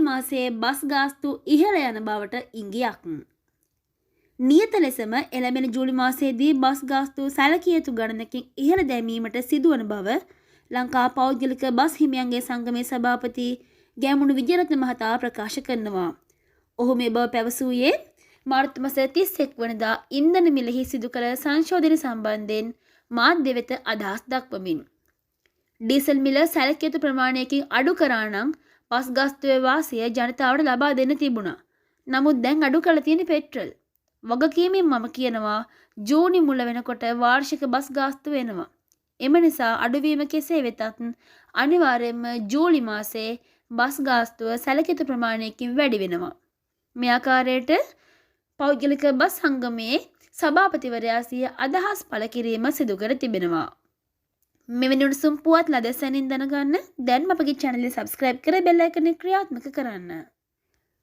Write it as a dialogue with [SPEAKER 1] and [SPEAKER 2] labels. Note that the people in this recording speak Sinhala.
[SPEAKER 1] මාසයේ බස් ගාස්තු ඉහළ යන බවට ඉඟියක්. නියත ලෙසම එළඹෙන ජූලි මාසයේදී බස් ගාස්තු සැලකිය යුතු ගණනකින් ඉහළ දැමීමට සිදුවන බව ලංකා පෞද්ගලික බස් හිමියන්ගේ සංගමේ සභාපති ගෑමුණු විජයරත්න මහතා ප්‍රකාශ කරනවා. ඔහු මේ බව පැවසුවේ මාර්තු මාස 31 වනදා ඉන්ධන මිලෙහි සිදු කළ සංශෝධන සම්බන්ධයෙන් මාධ්‍ය වෙත අදහස් දක්වමින්. ඩීසල් මිල සැලකිය යුතු ප්‍රමාණයකින් අඩු කරා නම් බස් ගාස්තුවේ වාසිය ජනතාවට ලබා දෙන්න තිබුණා. නමුත් දැන් අඩු කළ තියෙන පෙට්‍රල්. වගකීමෙන් මම කියනවා ජූනි මුල වෙනකොට වාර්ෂික බස් ගාස්තු වෙනවා. එම නිසා අඩුවීම කෙසේ වෙතත් අනිවාර්යයෙන්ම ජූලි මාසයේ බස් ගාස්තුව සැලකිය යුතු ප්‍රමාණයකින් වැඩි වෙනවා. මේ ආකාරයට පෞද්ගලික බස් සංගමයේ සභාපතිවරයා සිය අදහස් පළ කිරීම සිදු කර තිබෙනවා. මෙවැනි උණුසුම් පුවත් ලදසැනින් දැනගන්න දැන්ම අපගේ channel එක subscribe කර bell icon එක ක්‍රියාත්මක කරන්න.